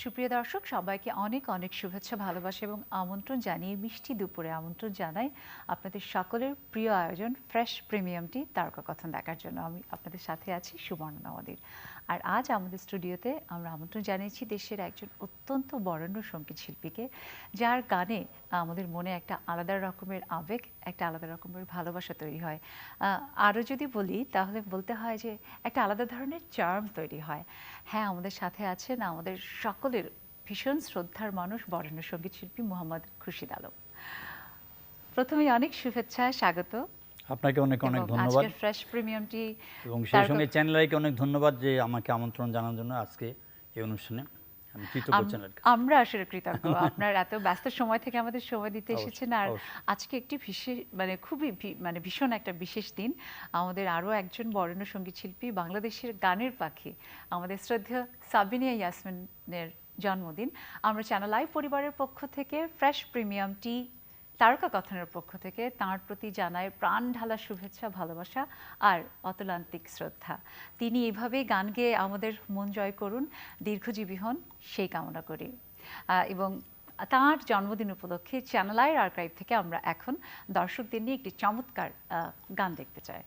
সুপ্রিয় দর্শক, সবাইকে অনেক অনেক শুভেচ্ছা, ভালোবাসা এবং আমন্ত্রণ জানিয়ে মিষ্টি দুপুরে আমন্ত্রণ জানাই আপনাদের সকলের প্রিয় আয়োজন ফ্রেশ প্রিমিয়াম টি তারকাকথন দেখার জন্য। আমি আপনাদের সাথে আছি সুবর্ণা নওয়াদির। আর আজ আমাদের স্টুডিওতে আমরা আমন্ত্রণ জানিয়েছি দেশের একজন অত্যন্ত বরেণ্য সঙ্গীত শিল্পীকে, যার গানে আমাদের মনে একটা আলাদা রকমের আবেগ, একটা আলাদা রকমের ভালোবাসা তৈরি হয়। আরও যদি বলি তাহলে বলতে হয় যে একটা আলাদা ধরনের চার্ম তৈরি হয়। হ্যাঁ, আমাদের সাথে আছেন আমাদের সকলের ভীষণ শ্রদ্ধার মানুষ, বরেণ্য সঙ্গীত শিল্পী মোহাম্মদ খুরশিদ আলম। প্রথমেই অনেক শুভেচ্ছা, স্বাগত আপনাকে অনেক অনেক ধন্যবাদ। আজকের ফ্রেশ প্রিমিয়াম টি এবং সেই সঙ্গে চ্যানেল আইকে অনেক ধন্যবাদ যে আমাকে আমন্ত্রণ জানার জন্য আজকে এই অনুষ্ঠানে। আমি কৃতজ্ঞ চ্যানেলকে। আমরা আসলে কৃতজ্ঞ আপনার এত ব্যস্ত সময় থেকে আমাদের সময় দিতে এসেছেন। আর আজকে একটি বিশেষ খুবই ভীষণ একটা বিশেষ দিন। আমাদের আরও একজন বরেণ্য সঙ্গীত শিল্পী, বাংলাদেশের গানের পাখি, আমাদের শ্রদ্ধেয় সাবিনা ইয়াসমিনের জন্মদিন। আমরা চ্যানেল আই পরিবারের পক্ষ থেকে, ফ্রেশ প্রিমিয়াম টি তারকাকথনের পক্ষ থেকে তাঁর প্রতি জানায় প্রাণ ঢালা শুভেচ্ছা, ভালোবাসা আর অতুলান্তিক শ্রদ্ধা। তিনি এভাবেই গান গেয়ে আমাদের মন জয় করুন, দীর্ঘজীবী হন সেই কামনা করি। এবং তাঁর জন্মদিন উপলক্ষে চ্যানেল আইয়ের আর্কাইভ থেকে আমরা এখন দর্শকদের নিয়ে একটি চমৎকার গান দেখতে চাই।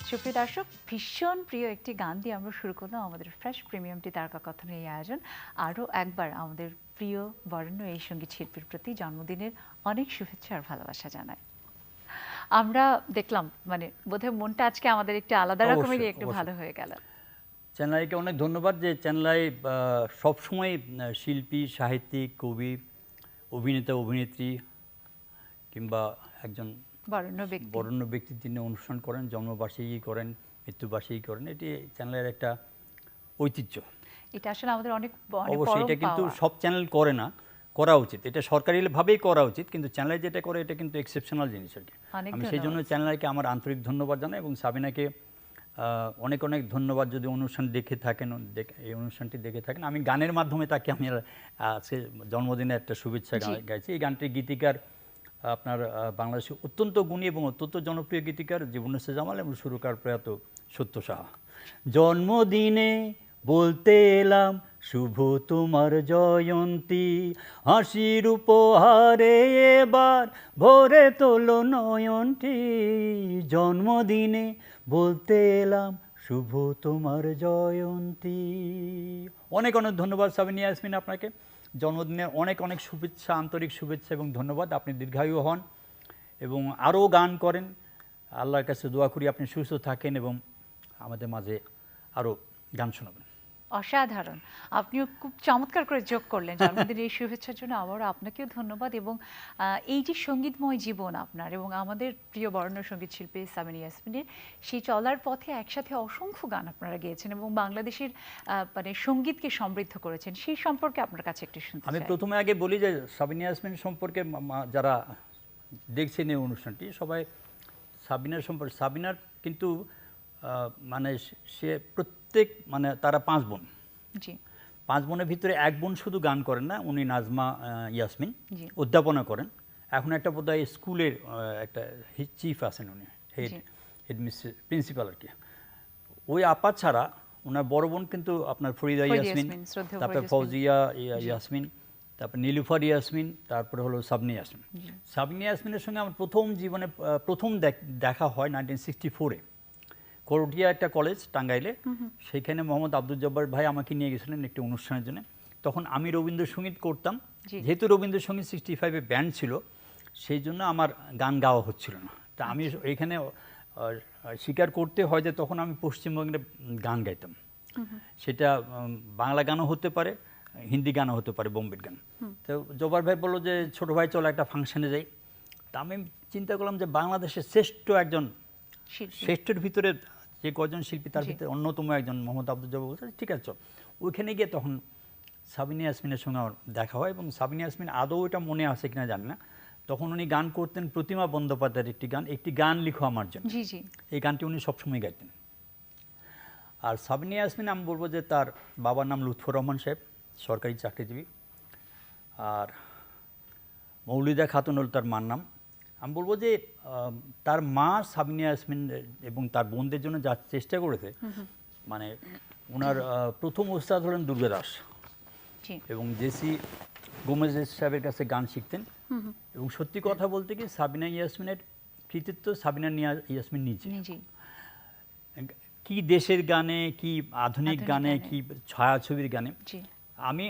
সুপ্রিয় দর্শক, ভীষণ প্রিয় একটি গান দিয়ে আমরা শুরু করলাম আমাদের ফ্রেশ প্রিমিয়ামটি তারকাকথনের এই আয়োজন। আরও একবার আমাদের প্রিয় বরেণ্য এই সঙ্গীত শিল্পীর প্রতি জন্মদিনের অনেক শুভেচ্ছা আর ভালোবাসা জানাই। আমরা দেখলাম বোধহয় মনটা আজকে আমাদের একটু আলাদা রকমেরই একটু ভালো হয়ে গেল। চ্যানেলকে অনেক ধন্যবাদ যে চ্যানেলাই সবসময় শিল্পী, সাহিত্যিক, কবি, অভিনেতা, অভিনেত্রী কিংবা একজন বরেণ্য ব্যক্তি তিনি অনুষ্ঠান করেন, জন্মবার্ষিকী করেন, মৃত্যুবার্ষিকী করেন। এটি চ্যানেলের একটা ঐতিহ্য। এটা আসলে আমাদের অনেক অবশ্যই এটা কিন্তু সব চ্যানেল করে না, করা উচিত। এটা সরকারিভাবেই করা উচিত, কিন্তু চ্যানেলে যেটা করে এটা কিন্তু এক্সেপশনাল জিনিস আর কি। আমি সেই জন্য চ্যানেলকে আমার আন্তরিক ধন্যবাদ জানাই এবং সাবিনাকে অনেক অনেক ধন্যবাদ। যদি অনুষ্ঠান দেখে থাকেন, এই অনুষ্ঠানটি দেখে থাকেন, আমি গানের মাধ্যমে তাকে আমি আজকে জন্মদিনে একটা শুভেচ্ছা গাইছি। এই গানটির গীতিকার আপনার বাংলাদেশের অত্যন্ত গুণী এবং অত্যন্ত জনপ্রিয় গীতিকার জীবনেশ্বর জামাল এবং সুরকার প্রয়াত সত্য সাহা। জন্মদিনে বলতে এলাম শুভ তোমার জয়ন্তী, হাসির উপহারে এবার ভরে তোলো নয়নটি। জন্মদিনে বলতে এলাম শুভ তোমার জয়ন্তী। অনেক অনেক ধন্যবাদ সাবিনা ইয়াসমিন, আপনাকে জন্মদিনে অনেক অনেক শুভেচ্ছা, আন্তরিক শুভেচ্ছা এবং ধন্যবাদ। আপনি দীর্ঘায়ু হন এবং আরও গান করেন। আল্লাহর কাছে দোয়া করি আপনি সুস্থ থাকেন এবং আমাদের মাঝে আরও গান শোনাবেন। অসাধারণ, আপনিও খুব চমৎকার করে যোগ করলেন জন্মদিনের এই শুভেচ্ছার জন্য। আবারও আপনাকেও ধন্যবাদ। এবং এই যে সঙ্গীতময় জীবন আপনার এবং আমাদের প্রিয় বরেণ্য সঙ্গীত শিল্পী সাবিনা ইয়াসমিনের, সেই চলার পথে একসাথে অসংখ্য গান আপনারা গেয়েছেন এবং বাংলাদেশের সঙ্গীতকে সমৃদ্ধ করেছেন। সেই সম্পর্কে আপনার কাছে একটু শুনতে চাই। আমি প্রথমে আগে বলি যে সাবিনা ইয়াসমিন সম্পর্কে যারা দেখছেন এই অনুষ্ঠানটি, সবাই সাবিনার সম্পর্কে, সাবিনার কিন্তু সে প্রত্যেক তারা 5 বোন। জি, 5 বোনের ভিতরে এক বোন শুধু গান করেন না, উনি নাজমা ইয়াসমিন অধ্যাপনা করেন। এখন একটা বোধহয় স্কুলের একটা চিফ আছেন, উনি হেড প্রিন্সিপাল আর কি। ওই আপা ছাড়া ওনার বড় বোন কিন্তু আপনার ফরিদা ইয়াসমিন, তারপরে ফৌজিয়া ইয়াসমিন, তারপর নীলুফার ইয়াসমিন, তারপরে হলো সাবনি ইয়াসমিন। সাবনি ইয়াসমিনের সঙ্গে আমার জীবনে প্রথম দেখা হয় 1964-এ করটিয়া একটা কলেজ টাঙ্গাইলে। সেইখানে মোহাম্মদ আব্দুল জব্বার ভাই আমাকে নিয়ে গেছিলেন একটি অনুষ্ঠানের জন্য। তখন আমি রবীন্দ্রসঙ্গীত করতাম, যেহেতু রবীন্দ্রসঙ্গীত 65-এ ব্যান্ড ছিল, সেই জন্য আমার গান গাওয়া হচ্ছিল না। তা আমি এখানে স্বীকার করতে হয় যে তখন আমি পশ্চিমবঙ্গের গান গাইতাম। সেটা বাংলা গানও হতে পারে, হিন্দি গানও হতে পারে, বোম্বের গান। তো জব্বার ভাই বললো যে ছোটো ভাই চলো একটা ফাংশনে যাই। তা আমি চিন্তা করলাম যে বাংলাদেশের শ্রেষ্ঠের ভিতরে যে কজন শিল্পী তার ভিতরে অন্যতম একজন মোহাম্মদ আব্দুল জব্বার বলছে ঠিক আছে। ওইখানে গিয়ে তখন সাবিনা ইয়াসমিনের সঙ্গে আমার দেখা হয় এবং সাবিনা ইয়াসমিন আদৌ এটা মনে আছে কিনা জানি না, তখন উনি গান করতেন প্রতিমা বন্দ্যোপাধ্যায়ের একটি গান লিখো আমার জন্য। এই গানটি উনি সবসময় গাইতেন। আর সাবিনা ইয়াসমিন আমি বলবো যে তার বাবার নাম লুৎফর রহমান সাহেব, সরকারি চাকরিজীবী, আর মৌলিদা খাতুন হল তার মার নাম। আমি বলবো যে তার মা সাবিনা ইয়াসমিন এবং তার বোনদের জন্য যা চেষ্টা করেছে, মানে ওনার প্রথম ওস্তাদ হলেন দুর্গা দাস জি এবং জেসি গোমেজ সাহেবের কাছে গান শিখতেন। এবং সত্যি কথা বলতে কি সাবিনা ইয়াসমিনের কৃতিত্ব সাবিনা ইয়াসমিন নিজে। কি দেশের গানে, কি আধুনিক গানে, কি ছায়াছবির গানে। আমি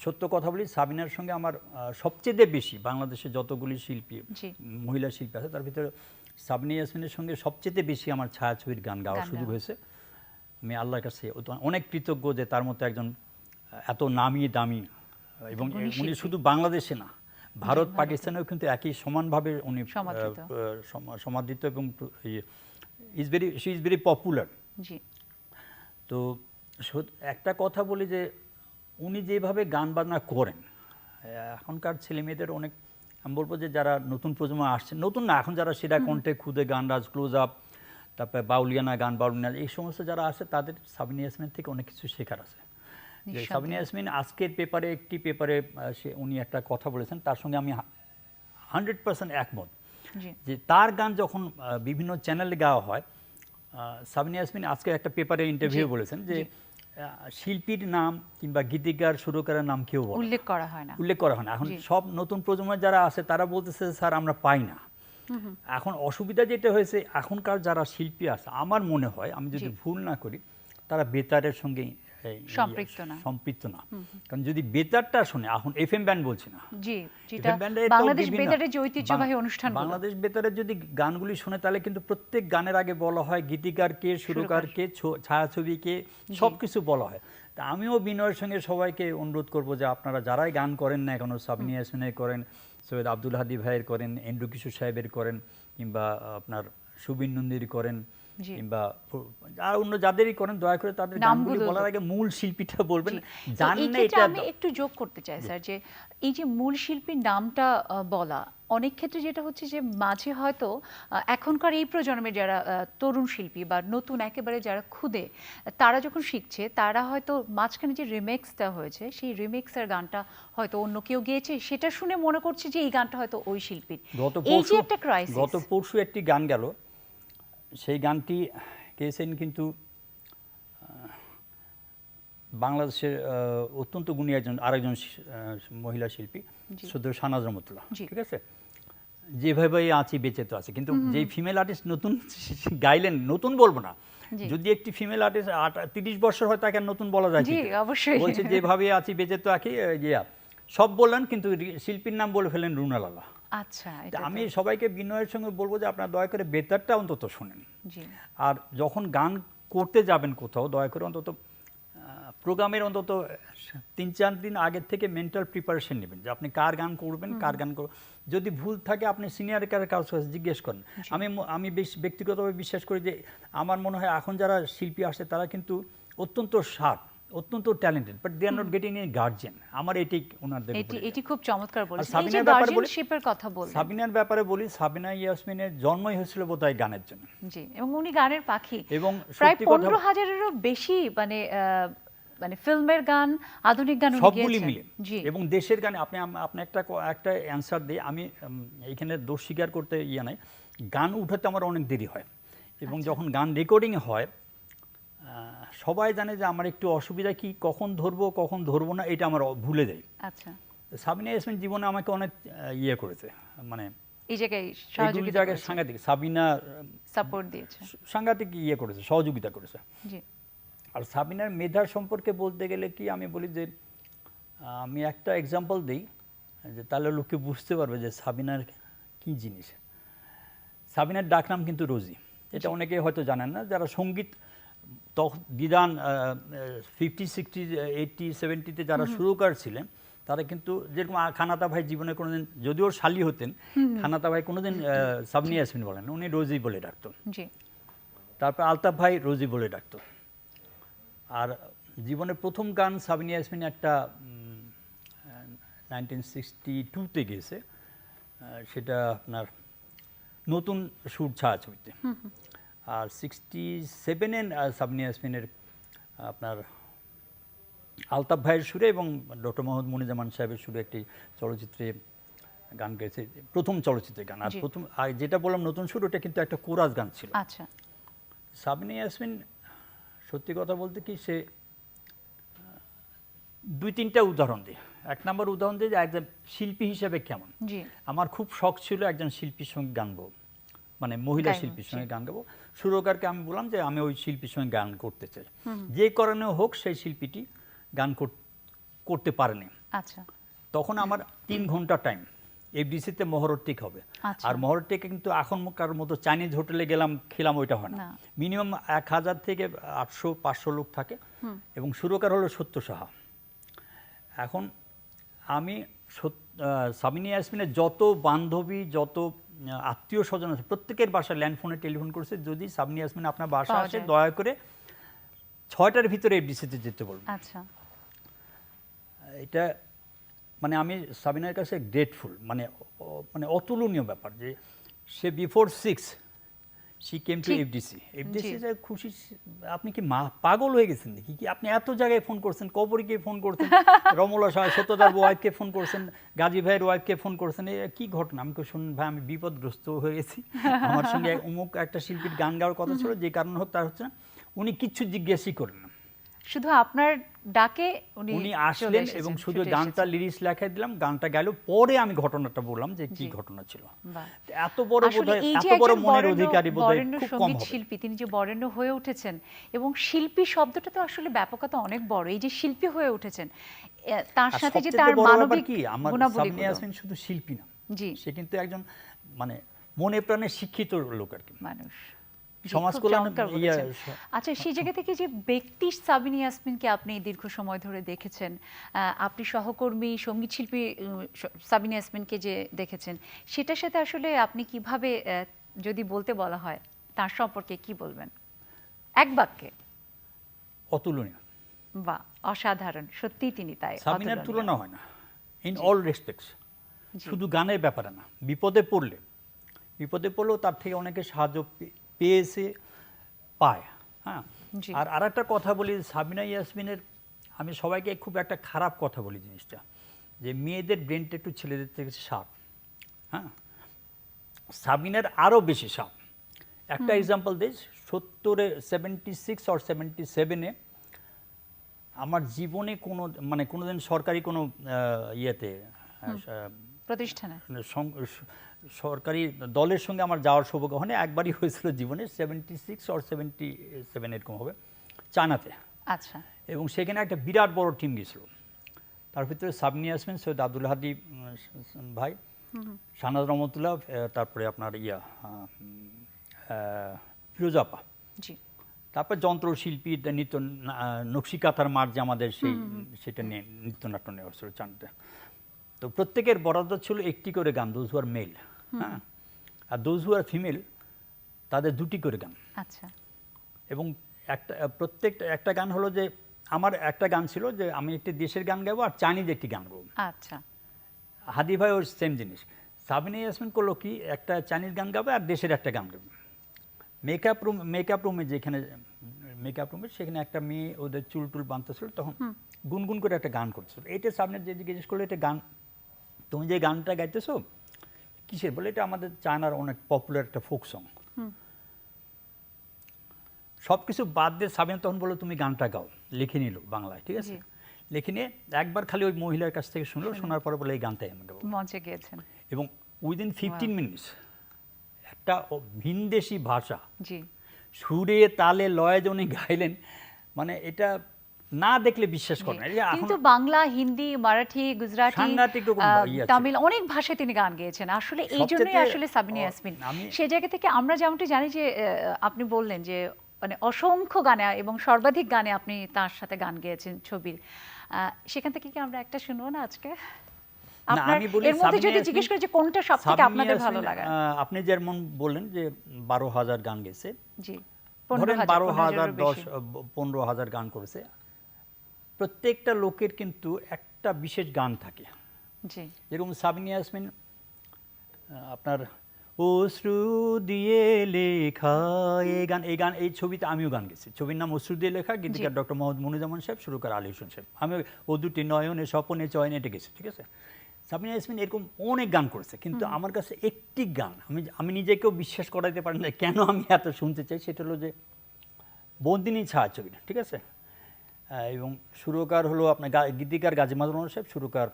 সত্য কথা বলি, সাবিনার সঙ্গে আমার সবচেয়ে বেশি বাংলাদেশে যতগুলি শিল্পী মহিলা শিল্পী আছে তার ভিতরে সাবিনা ইয়াসমিনের সঙ্গে সবচেয়ে বেশি আমার ছায়াছবির গান গাওয়ার সুযোগ হয়েছে। আমি আল্লাহর কাছে অনেক কৃতজ্ঞ যে তার মতো একজন এত নামি দামি, এবং উনি শুধু বাংলাদেশে না, ভারত পাকিস্তানেও কিন্তু একই সমানভাবে উনি সমাদৃত এবং শি ইজ ভেরি পপুলার। তো একটা কথা বলি যে উনি যেভাবে গান বাজনা করেন, এখনকার ছেলে মেয়েদের অনেক, আমি বলবো যে যারা নতুন প্রজন্ম আসছে, নতুন না, এখন যারা সেটা কণ্ঠে খুদে গান, রাজ ক্লোজ আপ, তারপরে বাউলিয়ানা গান, বাউলিয়ানা, এই সমস্ত যারা আছে তাদের সাবিনা ইয়াসমিন থেকে অনেক কিছু শেখার আছে। যে সাবিনা ইয়াসমিন আজকের পেপারে একটি পেপারে উনি একটা কথা বলেছেন, তার সঙ্গে আমি 100% একমত, যে তার গান যখন বিভিন্ন চ্যানেলে গাওয়া হয়, সাবিনা ইয়াসমিন আজকে একটা পেপারে ইন্টারভিউ বলেছেন যে শিল্পীর নাম কিংবা গীতিকার সুরকারের নাম কেউ উল্লেখ করা হয় না। এখন সব নতুন প্রজন্মের যারা আছে তারা বলতেছে স্যার আমরা পাই না। এখন অসুবিধা যেটা হয়েছে, এখনকার যারা শিল্পী আছে আমার মনে হয়, আমি যদি ভুল না করি, তারা বেতারের সঙ্গে সম্পৃক্ত না। কারণ যদি বেতারটা শুনে, এখন এফএম ব্যান্ড বলছি না, বাংলাদেশ বেতারের যদি গানগুলি শুনে, তাহলে কিন্তু প্রত্যেক গানের আগে বলা হয় গীতিকার কে, সুরকার কে, ছায়াছবি কে, সবকিছু বলা হয়। তা আমিও বিনয়ের সঙ্গে সবাইকে অনুরোধ করব যে আপনারা যারাই গান করেন না কেন, সাবিনা ইয়াসমিনের করেন, সৈয়দ আব্দুল হাদী ভাইয়ের করেন, এন্ড্রু কিশোর সাহেবের করেন, কিংবা আপনার সুবিন নন্দীর করেন, কিংবা আর অন্য যাদেরই করেন, দয়া করে তাদের গানগুলি বলার আগে মূল শিল্পীটা বলবেন। জানেন এটা আমি একটু যোগ করতে চাই স্যার, যে এই যে মূল শিল্পীর নামটা বলা, অনেক ক্ষেত্রে যেটা হচ্ছে যে মাঝে হয়তো এখনকার এই প্রজন্মের যারা তরুণ শিল্পী বা নতুন একেবারে যারা খুদে, তারা যখন শিখছে, তারা হয়তো মাঝখানে যে রিমেক্সটা হয়েছে, সেই রিমেক্সের গানটা হয়তো অন্য কেউ গেয়েছে, সেটা শুনে মনে করছে যে এই গানটা হয়তো ওই শিল্পীর। এই যে একটা ক্রাইসিস, গত পরশু একটি গান গেল, সেই গানটি গেয়েছেন কিন্তু বাংলাদেশের অত্যন্ত গুণী আরেকজন মহিলা শিল্পী, শুধু শাহনাজ রহমতুল্লাহ, ঠিক আছে, যেভাবে আছি বেঁচে তো আছে। কিন্তু যেই ফিমেল আর্টিস্ট নতুন গাইলেন, নতুন বলবো না, যদি একটি ফিমেল আর্টিস্ট 30 বছর হয় তাকে নতুন বলা যায়, বলছে যেভাবে আছি বেঁচে তো আছি, সব বললেন, কিন্তু শিল্পীর নাম বলে ফেলেন রুনা লালা। আচ্ছা, আমি সবাইকে বিনয়ের সঙ্গে বলবো যে আপনারা দয়া করে বেতারটা অন্তত শোনেন, আর যখন গান করতে যাবেন কোথাও, দয়া করে অন্তত প্রোগ্রামের অন্তত 3-4 দিন আগের থেকে মেন্টাল প্রিপারেশন নেবেন, যে আপনি কার গান করবেন, কার গান করবেন। যদি ভুল থাকে আপনি সিনিয়র কাছে জিজ্ঞেস করেন। আমি ব্যক্তিগতভাবে বিশ্বাস করি যে আমার মনে হয় এখন যারা শিল্পী আসে তারা কিন্তু অত্যন্ত শার্প, অত্যন্ত talented, but they are not getting any guardian. আমার এটি ওনাদের এটি খুব চমৎকার বলেছেন। এই যে গার্জিয়ানশিপের কথা বললেন, সাবিনার ব্যাপারে বলি, সাবিনা ইয়াসমিনের জন্মই হয়েছিল বোধহয় গানের জন্য। জি, এবং উনি গানের পাখি, এবং প্রায় 15,000-এরও বেশি মানে ফিল্মের গান, আধুনিক গান সবগুলি মিলে। এবং দেশের গানে আপনি একটা অ্যানসার দিই, আমি এইখানে দোষ স্বীকার করতে নাই, গান উঠাতে আমার অনেক দেরি হয়, এবং যখন গান রেকর্ডিং হয় সবাই জানে যে আমার একটু অসুবিধা, কি কখন ধরবো না, এটা আমার ভুলে যাই। আচ্ছা, সাবিনা ইয়াসমিন জীবনে আমাকে অনেক করেছে, মানে এই জায়গায় সাংঘাতিক, সাবিনা সাপোর্ট দিয়েছে, সাংঘাতিক করেছে, সহযোগিতা করেছে। আর সাবিনার মেধার সম্পর্কে বলতে গেলে কি, আমি বলি যে আমি একটা এক্সাম্পল দিই, যে তাহলে লোকে বুঝতে পারবে যে সাবিনার কি জিনিস। সাবিনার ডাকনাম কিন্তু রোজি, এটা অনেকে হয়তো জানেন না, যারা সঙ্গীত বিধান 50, 60, 80, 70-তে যারা সুরকার ছিলেন, তারা কিন্তু, যেরকম খানাতা ভাই জীবনে কোনোদিন, যদিও শালী হতেন, খানাতা ভাই কোনোদিন সাবিনা ইয়াসমিন বলেন, উনি রোজি বলে ডাকতো। তারপর আলতাফ ভাই রোজি বলে ডাকতো। আর জীবনের প্রথম গান সাবিনা ইয়াসমিন একটা 1962-তে গেছে, সেটা আপনার নতুন সুর ছায়াছবিতে। আর 67-এ সাবিনা ইয়াসমিনের আপনার আলতাফ ভাইয়ের সুরে এবং ডক্টর মোহাম্মদ মনিরুজ্জামান সাহেবের সুরে একটি চলচ্চিত্রে গান গেয়েছে, প্রথম চলচ্চিত্রের গান। আর যেটা বললাম নতুন সুর, ওটা কিন্তু একটা কোরাস গান ছিল। আচ্ছা, সাবিনা ইয়াসমিন সত্যি কথা বলতে কি, সে 2-3টা উদাহরণ দিই। 1 নম্বর উদাহরণ দিই যে একজন শিল্পী হিসেবে কেমন। আমার খুব শখ ছিল একজন শিল্পীর সঙ্গে গান গাবো, মানে মহিলা শিল্পীর সঙ্গে গান গাবো। সুরকারকে আমি বললাম যে আমি ওই শিল্পীর সঙ্গে গান করতে চাই, যে কারণে হোক সেই শিল্পীটি গান করতে পারেনি। আচ্ছা, তখন আমার 3 ঘন্টা টাইম, এফডিসিতে মহরত হবে। আর মহরত কিন্তু এখনকার মতো চাইনিজ হোটেলে গেলাম খেলাম ওইটা হয় না। মিনিমাম 1000 থেকে 800-500 লোক থাকে এবং সুরকার হলো সত্য সাহা। এখন আমি সাবিনা ইয়াসমিনের যত বান্ধবী, যত আত্মীয় স্বজন আছে, প্রত্যেকের বাসায় ল্যান্ডফোনে টেলিফোন করছে, যদি সাবিনা ইয়াসমিন আপনার বাসা আসে দয়া করে 6টার ভিতরে এফডিসিতে যেতে বলবেন। আচ্ছা, এটা মানে আমি সাবিনার কাছে গ্রেটফুল, মানে অতুলনীয় ব্যাপার যে সে before 6 she came to FDC. যে খুশি, আপনি কি পাগল হয়ে গেছেন নাকি? কি আপনি এত জায়গায় ফোন করছেন, কবরীকে ফোন করছেন, রমলা শাহ সত্যদার ওয়াইফকে ফোন করছেন, গাজী ভাইয়ের ওয়াইফকে ফোন করছেন, কি ঘটনা? আমি শুনুন ভাই, আমি বিপদগ্রস্ত হয়ে গেছি, আমার সঙ্গে অমুক একটা শিল্পীর গান গাওয়ার কথা ছিল, যে কারণ হোক তার হচ্ছে না। উনি কিচ্ছু জিজ্ঞাসই করেন না, শুধু আপনার ডাকে উনি আসলেন এবং শুধু গানটা লিরিক্স লেখাই দিলাম, গানটা গেল, পরে আমি ঘটনাটা বললাম যে কি ঘটনা ছিল। এত বড় বোধহয়, এত বড় মনের অধিকারী বোধহয় খুব কম হবে। শিল্পী তিনি যে বরেণ্য হয়ে উঠেছেন, এবং শিল্পী শব্দটা তো আসলে ব্যাপকতা অনেক বড়। এই যে শিল্পী হয়ে উঠেছেন, তার সাথে যে তার মানবিক গুণাবলী, সাবিনা ইয়াসমিন শুধু শিল্পী না, সে কিন্তু একজন মানে মনে প্রাণে শিক্ষিত লোক আর কি, মানুষ, সমাজ কল্যাণ। আচ্ছা, সেই জায়গা থেকে যে ব্যক্তি সাবিনা ইয়াসমিনকে আপনি দীর্ঘ সময় ধরে দেখেছেন, আপনি সহকর্মী সঙ্গীত শিল্পী সাবিনা ইয়াসমিনকে যে দেখেছেন, সেটার সাথে আসলে আপনি কিভাবে, যদি বলতে বলা হয় তার সম্পর্কে কি বলবেন এক বাক্যে? অতুলনীয়, বা অসাধারণ, সত্যি তিনি তাই, সাবিনার তুলনা হয় না ইন অল রেসপেক্টস। শুধু গানের ব্যাপারে না, বিপদে পড়লেও তার থেকে অনেকে সাহায্য পেয়েছে, পায়। হ্যাঁ, আর আরেকটা কথা বলি, সাবিনা ইয়াসমিনের, আমি সবাইকে খুব একটা খারাপ কথা বলি জিনিসটা, যে মেয়েদের ব্রেনটা একটু ছেলেদের থেকে শার্প। হ্যাঁ, সাবিনার আরও বেশি শার্প। একটা এক্সাম্পল দিই, 76 or 77-এ আমার জীবনে কোনোদিন সরকারি কোনো ইয়েতে প্রতিষ্ঠানে সরকারি দলের সঙ্গে আমার যাওয়ার সৌভাগ্য হয়নি। একবারই হয়েছিল জীবনে, 76 or 77 এরকম হবে, চায়নাতে। আচ্ছা, এবং সেখানে একটা বিরাট বড় টিম গেছিল, তার ভিতরে সাবিনা ইয়াসমিন, সৈয়দ আব্দুল হাদি ভাই, শাহনাজ রহমতুল্লাহ, তারপরে আপনার ফিরোজাপা, তারপর যন্ত্রশিল্পী নৃত্য নকশিকাতার মাঠ যে আমাদের সেটা নিয়ে নৃত্যনাট্য নেওয়া হয়েছিল চানতে। তো প্রত্যেকের বরাদ্দ ছিল একটি করে গান, দোজ হু আর মেল, হ্যাঁ, আর দোজ হু আর ফিমেল তাদের 2টি করে গান। আচ্ছা, এবং একটা গান হলো যে আমার একটা গান ছিল যে আমি একটি দেশের গান গাবো আর চাইনিজ একটি গান গাবো। আচ্ছা, হাদি ভাই ওর সেম জিনিস। সাবিনা ইয়াসমিন করলো কি, একটা চাইনিজ গান গাবে আর দেশের একটা গান গাবে। মেকআপ রুমে যেখানে মেকআপ রুমে, সেখানে একটা মেয়ে ওদের চুল টুল বাঁধতেছিল, তখন গুনগুন করে একটা গান করছিল। এটা সামনে যে জিজ্ঞেস করলো, এটা গান, তুমি যে গানটা গাইতেছো কিসের? বলে এটা আমাদের চায়নার অনেক পপুলার একটা ফোক সং। সব কিছু বাদ দিয়ে সাবিনা তখন বললো তুমি গানটা গাও, লিখে নিল বাংলায়, ঠিক আছে, লিখে নিয়ে একবার খালি ওই মহিলার কাছ থেকে শুনলো, শোনার পরে বলে এই গানটাই আমি গাবো, মঞ্চে গিয়েছেন। এবং উইদিন 15 মিনিটস একটা ভিনদেশি ভাষা, সুরে তালে লয়ে উনি গাইলেন, মানে এটা না দেখলে বিশ্বাস করেন না। কিন্তু বাংলা, হিন্দি, মারাঠি, গুজরাটি, তামিল অনেক ভাষায় তিনি গান গেয়েছেন। আসলে এই জন্যই আসলে সাবিনা ইয়াসমিন, সেই জায়গা থেকে আমরা যেমনটি জানি যে আপনি বললেন যে মানে অসংখ্য গানে এবং সর্বাধিক গানে আপনি তার সাথে গান গেয়েছেন ছবির, সেখান থেকে কি আমরা একটা শুনবো না আজকে? এর মধ্যে যদি জিজ্ঞেস করি যে কোনটা সবথেকে আপনাদের ভালো লাগে? আপনি যেমন বললেন যে 12,000 গান গেছে, জি, 12,000, 15,000 গান করেছে। প্রত্যেকটা লোকের কিন্তু একটা বিশেষ গান থাকে, যেরকম সাবিনা ইয়াসমিন আপনার অশ্রু দিয়ে লেখা এই গান এই ছবিতে আমিও গান গেছি। ছবির নাম অশ্রু দিয়ে লেখা, গীতিকার ডক্টর মোহাম্মদ মনিরুজ্জামান সাহেব, সুরকার আলী হোসেন সাহেব। আমি ও দুটি নয়নে স্বপনে চয়নে এটা গেছি, ঠিক আছে। সাবিনা ইয়াসমিন এরকম অনেক গান করেছে, কিন্তু আমার কাছে একটি গান আমি নিজেকেও বিশ্বাস করাইতে পারি না কেন আমি এত শুনতে চাই, সেটা হলো যে বন্দিনী ছায়াছবিটা, ঠিক আছে। এবং সুরকার হলো আপনার গীতিকার গাজী মাজহারুল আনোয়ার সাহেব, সুরকার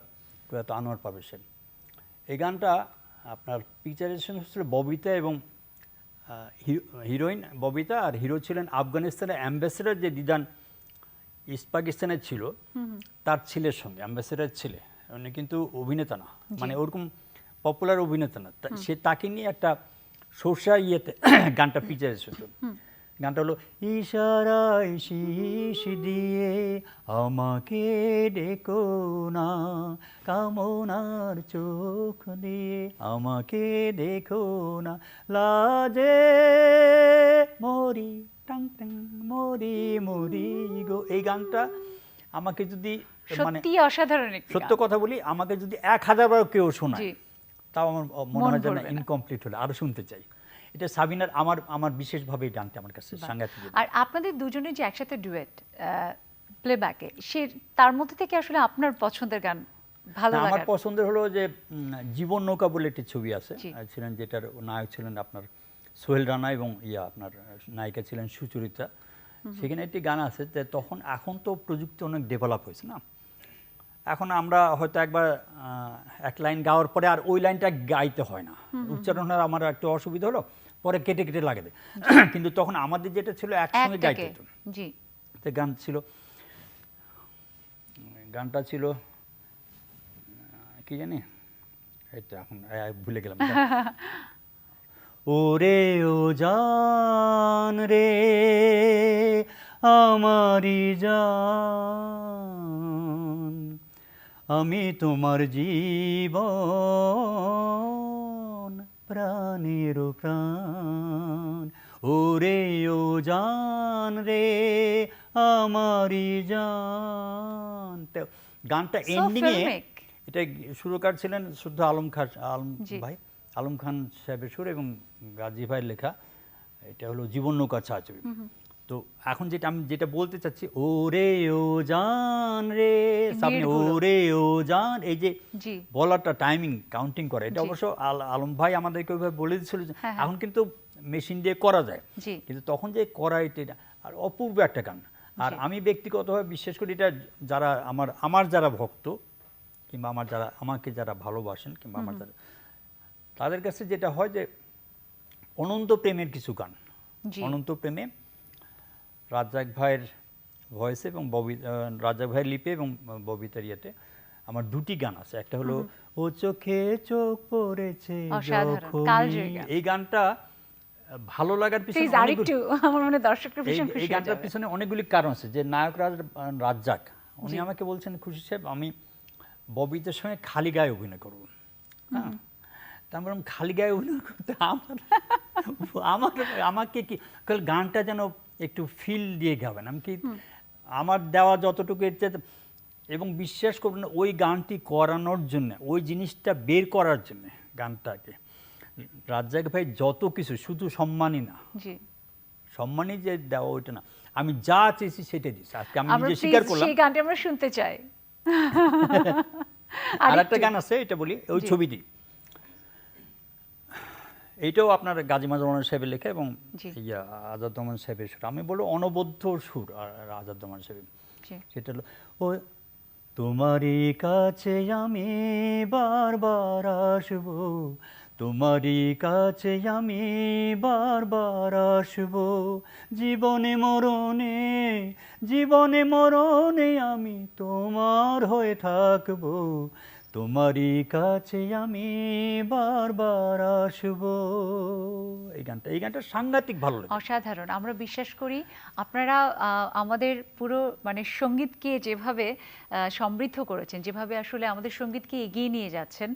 প্রয়াত আনোয়ার পারভেজ সাহেব। এই গানটা আপনার পিকচারেশন হচ্ছিল ববিতা এবং হিরোইন ববিতা, আর হিরো ছিলেন আফগানিস্তানের অ্যাম্বাসেডর যে দিদান ইস্ট পাকিস্তানের ছিল তার ছেলের সঙ্গে, অ্যাম্বাসেডার ছেলে, উনি কিন্তু অভিনেতা না, মানে ওরকম পপুলার অভিনেতা না, সে তাকে নিয়ে একটা সরষা ইয়েতে গানটা পিকচারেশন। গানটা হলো ইশারায় শীষ দিয়ে আমাকে ডেকো না, কামনার চোখ দিয়ে আমাকে দেখো না, লাজে মরি টাং টাং মরি মরি গো। এই গানটা আমাকে যদি মানে সত্যি অসাধারণ একটি সত্য কথা বলি, আমাকে যদি 1000 বার কেউ শোনায় তাও আমার মনে হয় যেন ইনকমপ্লিট হলো, আরো শুনতে চাই। এটা সাবিনার আমার বিশেষভাবে এই গানটা আমার কাছে সাংঘাতিক। আর আপনাদের দুজনের যে একসাথে ডুয়েট প্লেব্যাকে, সে তার মধ্যে থেকে আসলে আপনার পছন্দের গান ভালো লাগে? আমার পছন্দের হলো যে জীবন নৌকা বলে একটি ছবি আছে, ছিলেন যেটার নায়ক ছিলেন আপনার সোহেল রানা এবং আপনার নায়িকা ছিলেন সুচরিতা। সেখানে একটি গান আছে যে তখন, এখন তো প্রযুক্তি অনেক ডেভেলপ হয়েছে না, এখন আমরা হয়তো একবার এক লাইন গাওয়ার পরে আর ওই লাইনটা গাইতে হয় না, উচ্চারণের আমার একটু অসুবিধা হলো, পরে কেটে কেটে লাগে দেয়। কিন্তু তখন আমাদের যেটা ছিল একসঙ্গে গাইতে হতো। তো গান ছিল, গানটা ছিল কি জানি, এটা এখন ভুলে গেলাম। ওরে ও জান রে আমারি জান, আমি তোমার জীবন প্রাণের প্রাণ, ওরে ও জান রে আমারি জান। গানটা এন্ডিং এ, এটা সুরকার ছিলেন শুদ্ধ আলম ভাই, আলম খান সাহেবের সুর এবং গাজী ভাইয়ের লেখা। এটা হলো জীবন নৌকা ছায়াছবি। তো এখন যেটা আমি যেটা বলতে চাচ্ছি, ওরে ও জান রে সামনে, ওরে ও জান, এই যে বলাটা টাইমিং কাউন্টিং করে, এটা অবশ্য আলম ভাই আমাদেরকে ওইভাবে বলে দিচ্ছিল। এখন কিন্তু মেশিন দিয়ে করা যায়, কিন্তু তখন যে করা, এটা আর অপূর্ব একটা গান। আর আমি ব্যক্তিগতভাবে বিশ্বাস করি, এটা যারা আমার যারা ভক্ত কিংবা আমাকে যারা ভালোবাসেন কিংবা আমার যারা, তাদের কাছে যেটা হয় যে অনন্ত প্রেমের কিছু গান, অনন্ত প্রেমে রাজ্জাক ভাইয়ের ভয়েসে এবং রাজ্জাক ভাইয়ের লিপে এবং ববিতার ইয়েতে আমার দুটি গান আছে। একটা হলো ও চোখে চোখ পড়েছে যখন, এই গানটা ভালো লাগার পিছনে এই গানটার পিছনে অনেকগুলি কারণ আছে। যে নায়ক রাজ্জাক, উনি আমাকে বলছেন, খুশি সাহেব আমি ববিতার সঙ্গে খালি গায়ে অভিনয় করবো। হ্যাঁ, তারপর খালি গায়ে অভিনয় করতে আমাকে কি গানটা যেন একটু ফিল দিয়ে গাবেন, আমি কি আমার দেওয়া যতটুকু এর চেয়ে, এবং বিশ্বাস করবেন ওই গানটি করানোর জন্য, ওই জিনিসটা বের করার জন্য গানটাকে রাজ্জাক ভাই যত কিছু, শুধু সম্মানই না, সম্মানই যে দেওয়া ওইটা না, আমি যা চেয়েছি সেটাই দিচ্ছি। আজকে আমি নিজে স্বীকার করলাম। সেই গানটা আমরা শুনতে চাই। আর একটা গান আছে, এটা বলি, ওই ছবিটি, এইটাও আপনার গাজী মাজহারুল আনোয়ার সাহেবের লেখা এবং আজাদ রহমান সাহেবের সুর। আমি বলবো অনবদ্য সুর আজাদ রহমান সাহেবের। সেটা হলো ও তোমারই কাছে আমি বারবার আসবো, তোমারই কাছে আমি বারবার আসবো, জীবনে মরণে আমি তোমার হয়ে থাকবো, তোমারই কাছে আমি বারবার আসবো। এই গানটা সাংঘাতিক ভালো লাগে, অসাধারণ। আমরা বিশ্বাস করি আপনারা আমাদের পুরো মানে সঙ্গীতকে যেভাবে সমৃদ্ধ করেছেন, যেভাবে আসলে আমাদের সঙ্গীতকে এগিয়ে নিয়ে যাচ্ছেন,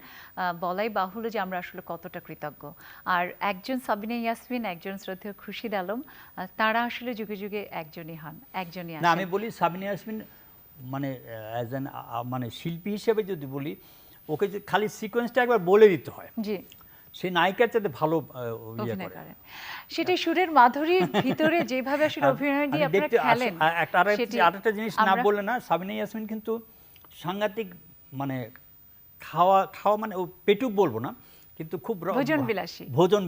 বলাই বাহুল্য যে আমরা আসলে কতটা কৃতজ্ঞ। আর একজন সাবিনা ইয়াসমিন, একজন শ্রদ্ধেয় খুরশিদ আলম, তারা আসলে যুগে যুগে একজনই হন, একজনই আছেন। না, আমি বলি সাবিনা ইয়াসমিন মানে অ্যাজ অ্যান মানে শিল্পী হিসেবে যদি বলি, ওকে খালি সিকোয়েন্সটা একবার বলে দিতে হয়, জি, সে নায়িকার চাইতে ভালো অভিনয় করেন। সেটা সুরের মাধুরীর ভিতরে যেভাবে আসলে অভিনয় দিয়ে আপনারা খেলেন। আরেকটা জিনিস না বলে না, সাবিনা ইয়াসমিন কিন্তু সাংঘাতিক, মানে খাওয়া মানে পেটুক বলবো না, কিন্তু খুব ভোজন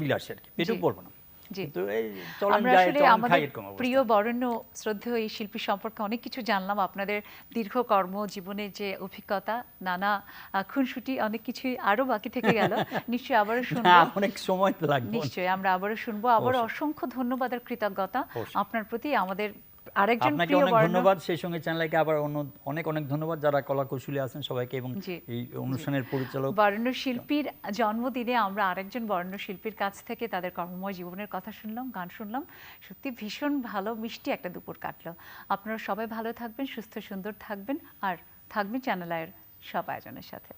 বিলাসী আর কি, পেটুক বলবো না, জি। কিন্তু এই চলন আমরা যায় আসলে চলন আমাদের খাই এরকম অবস্থা। প্রিয় বরেণ্য শ্রদ্ধেয় এই শিল্পী সম্পর্কে অনেক কিছু জানলাম, আপনাদের দীর্ঘ কর্মজীবনের যে অভিজ্ঞতা, নানা খুনসুটি, অনেক কিছুই আরো বাকি থেকে গেল। নিশ্চয়ই আবারও না, শুনবো। অনেক সময় তো লাগবে। নিশ্চয়ই আমরা আবারও শুনবো। আবারও অবশ্যই। অসংখ্য ধন্যবাদ আর কৃতজ্ঞতা অবশ্যই। আপনার প্রতি। আমাদের আরেকজন আপনাকে প্রিয় অনেক বরেণ্য, ধন্যবাদ, সেই সঙ্গে চ্যানেলকে আবার অনেক অনেক ধন্যবাদ যারা কলা কৌশলী আছেন সবাইকে, এবং জি, এই অনুষ্ঠানের পরিচালক। বরেণ্য শিল্পীর জন্মদিনে আমরা আরেকজন বরেণ্য শিল্পীর কাছ থেকে তাদের কর্মময় জীবনের কথা শুনলাম, গান শুনলাম। সত্যি ভীষণ ভালো, মিষ্টি একটা দুপুর কাটলো। আপনারা সবাই ভালো থাকবেন, সুস্থ সুন্দর থাকবেন, আর থাকবেন চ্যানেল আইয়ের সব আয়োজনের সাথে।